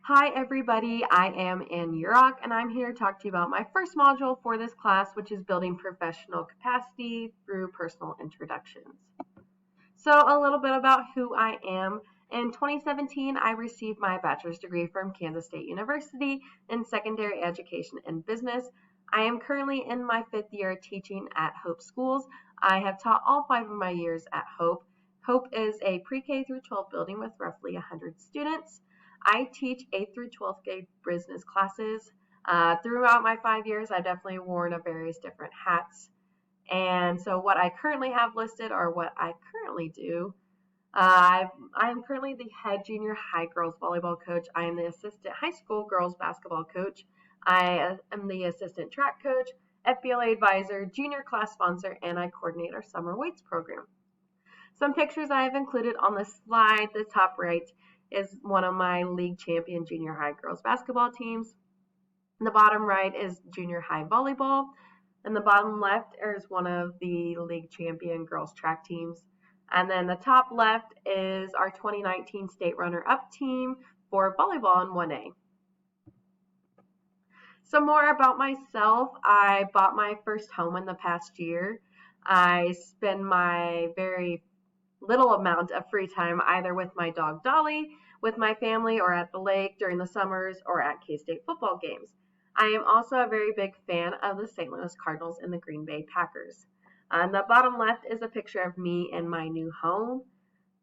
Hi everybody, I am Ann Urok and I'm here to talk to you about my first module for this class, which is building professional capacity through personal introductions. So a little bit about who I am. In 2017, I received my bachelor's degree from Kansas State University in secondary education and business. I am currently in my 5th year teaching at Hope Schools. I have taught all 5 of my years at Hope. Hope is a pre-K through 12 building with roughly 100 students. I teach 8th through 12th grade business classes. Throughout my 5 years, I've definitely worn a various different hats. And so what I currently have listed are what I currently do. I am currently the head junior high girls volleyball coach. I am the assistant high school girls basketball coach. I am the assistant track coach, FBLA advisor, junior class sponsor, and I coordinate our summer weights program. Some pictures I have included on the slide. The top right is one of my league champion junior high girls basketball teams. The bottom right is junior high volleyball. And the bottom left is one of the league champion girls track teams. And then the top left is our 2019 state runner-up team for volleyball in 1A. Some more about myself. I bought my first home in the past year. I spend my very little amount of free time either with my dog Dolly, with my family, or at the lake during the summers, or at K-State football games. I am also a very big fan of the St. Louis Cardinals and the Green Bay Packers. On the bottom left is a picture of me in my new home.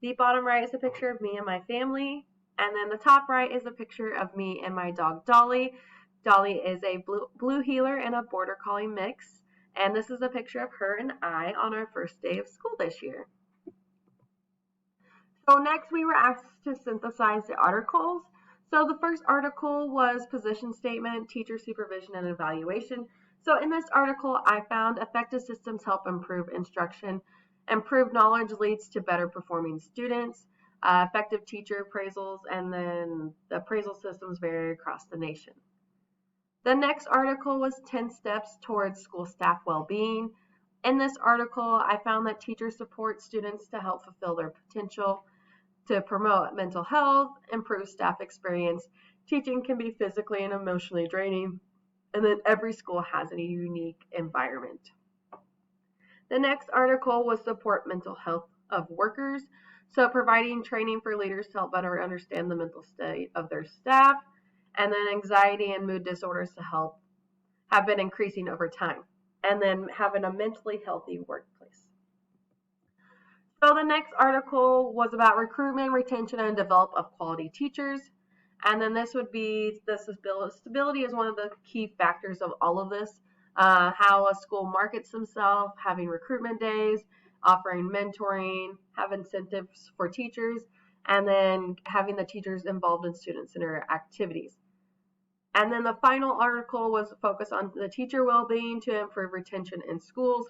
The bottom right is a picture of me and my family. And then the top right is a picture of me and my dog Dolly. Dolly is a blue heeler and a border collie mix. And this is a picture of her and I on our first day of school this year. So next we were asked to synthesize the articles. So the first article was position statement, teacher supervision and evaluation. So in this article, I found effective systems help improve instruction. Improved knowledge leads to better performing students. Effective teacher appraisals, and then the appraisal systems vary across the nation. The next article was 10 steps towards school staff well-being. In this article, I found that teachers support students to help fulfill their potential, to promote mental health, improve staff experience. Teaching can be physically and emotionally draining, and then every school has a unique environment. The next article was support mental health of workers. So providing training for leaders to help better understand the mental state of their staff, and then anxiety and mood disorders to help have been increasing over time, and then having a mentally healthy workplace. So the next article was about recruitment, retention, and development of quality teachers. And then this would be the stability is one of the key factors of all of this. How a school markets themselves, having recruitment days, offering mentoring, have incentives for teachers, and then having the teachers involved in student-centered activities. And then the final article was focused on the teacher well-being to improve retention in schools.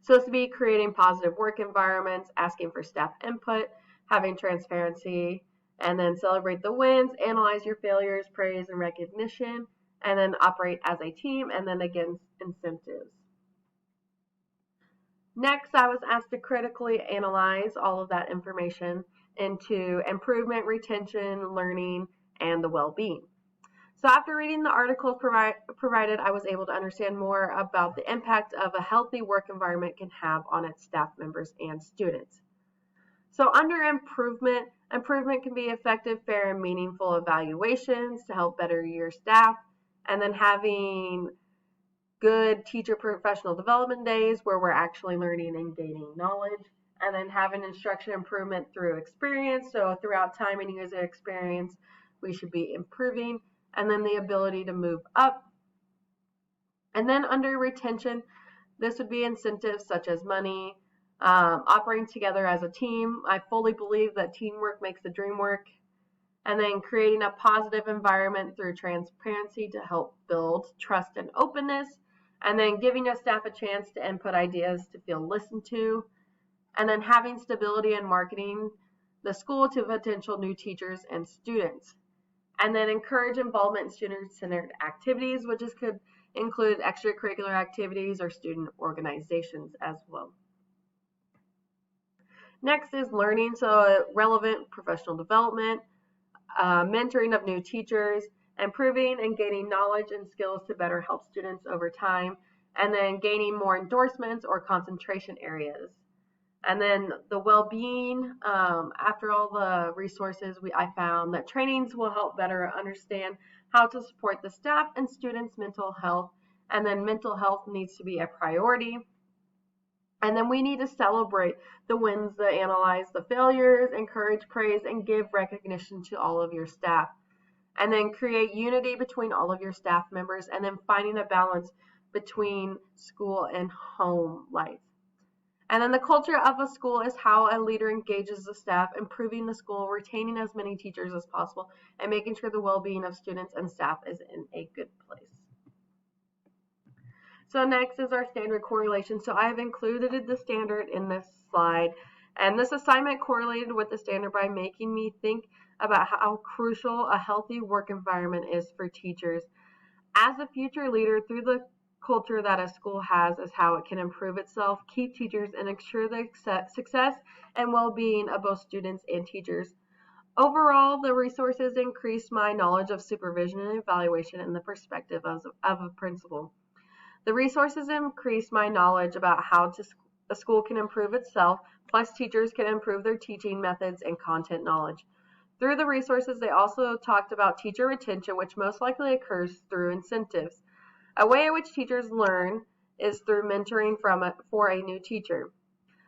So this would be creating positive work environments, asking for staff input, having transparency, and then celebrate the wins, analyze your failures, praise and recognition, and then operate as a team, and then again, incentives. Next, I was asked to critically analyze all of that information into improvement, retention, learning, and the well-being. So after reading the articles provided, I was able to understand more about the impact of a healthy work environment can have on its staff members and students. So under improvement can be effective, fair, and meaningful evaluations to help better your staff, and then having good teacher professional development days where we're actually learning and gaining knowledge, and then having instruction improvement through experience. So throughout time and user experience, we should be improving, and then the ability to move up. And then under retention, this would be incentives such as money, operating together as a team. I fully believe that teamwork makes the dream work. And then creating a positive environment through transparency to help build trust and openness. And then giving your staff a chance to input ideas to feel listened to. And then having stability in marketing the school to potential new teachers and students. And then encourage involvement in student-centered activities, which could include extracurricular activities or student organizations as well. Next is learning, so relevant professional development. mentoring of new teachers, improving and gaining knowledge and skills to better help students over time, and then gaining more endorsements or concentration areas. And then the well-being, after all the resources, I found that trainings will help better understand how to support the staff and students' mental health. And then mental health needs to be a priority. And then we need to celebrate the wins, analyze the failures, encourage praise, and give recognition to all of your staff. And then create unity between all of your staff members, and then finding a balance between school and home life. And then the culture of a school is how a leader engages the staff, improving the school, retaining as many teachers as possible, and making sure the well-being of students and staff is in a good place. So next is our standard correlation. So I have included the standard in this slide, and this assignment correlated with the standard by making me think about how crucial a healthy work environment is for teachers. As a future leader, through the culture that a school has is how it can improve itself, keep teachers, and ensure the success and well-being of both students and teachers. Overall, the resources increased my knowledge of supervision and evaluation in the perspective of a principal. The resources increased my knowledge about how a school can improve itself, plus teachers can improve their teaching methods and content knowledge. Through the resources, they also talked about teacher retention, which most likely occurs through incentives. A way in which teachers learn is through mentoring for a new teacher.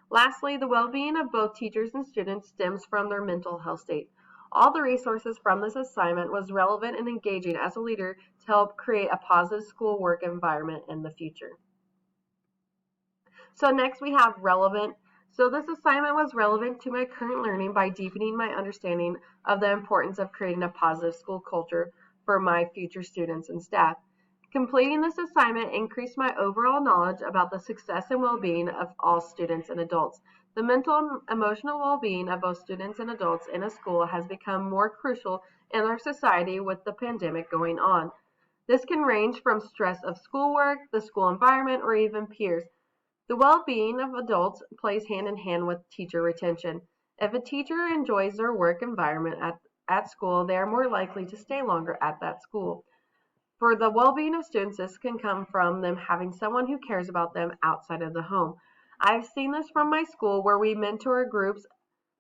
Lastly, the well-being of both teachers and students stems from their mental health state. All the resources from this assignment was relevant and engaging as a leader to help create a positive school work environment in the future. So next we have relevant. So this assignment was relevant to my current learning by deepening my understanding of the importance of creating a positive school culture for my future students and staff. Completing this assignment increased my overall knowledge about the success and well-being of all students and adults. The mental and emotional well-being of both students and adults in a school has become more crucial in our society with the pandemic going on. This can range from stress of schoolwork, the school environment, or even peers. The well-being of adults plays hand in hand with teacher retention. If a teacher enjoys their work environment at school, they are more likely to stay longer at that school. For the well-being of students, this can come from them having someone who cares about them outside of the home. I've seen this from my school where we have mentor groups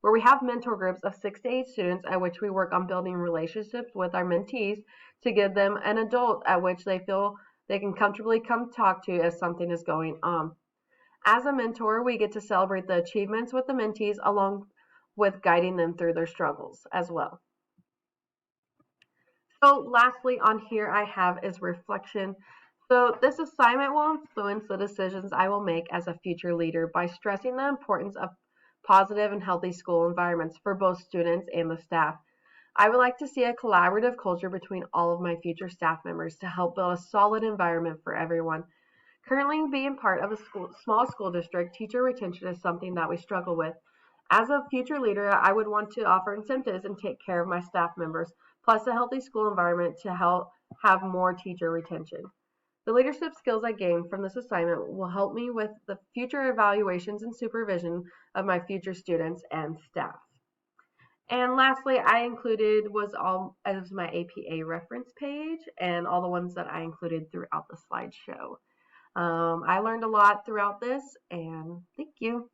of 6 to 8 students at which we work on building relationships with our mentees to give them an adult at which they feel they can comfortably come talk to if something is going on. As a mentor, we get to celebrate the achievements with the mentees along with guiding them through their struggles as well. So lastly on here I have is reflection. So this assignment will influence the decisions I will make as a future leader by stressing the importance of positive and healthy school environments for both students and the staff. I would like to see a collaborative culture between all of my future staff members to help build a solid environment for everyone. Currently, being part of a small school district, teacher retention is something that we struggle with. As a future leader, I would want to offer incentives and take care of my staff members, plus a healthy school environment to help have more teacher retention. The leadership skills I gain from this assignment will help me with the future evaluations and supervision of my future students and staff. And lastly, I included was all as my APA reference page and all the ones that I included throughout the slideshow. I learned a lot throughout this, and thank you.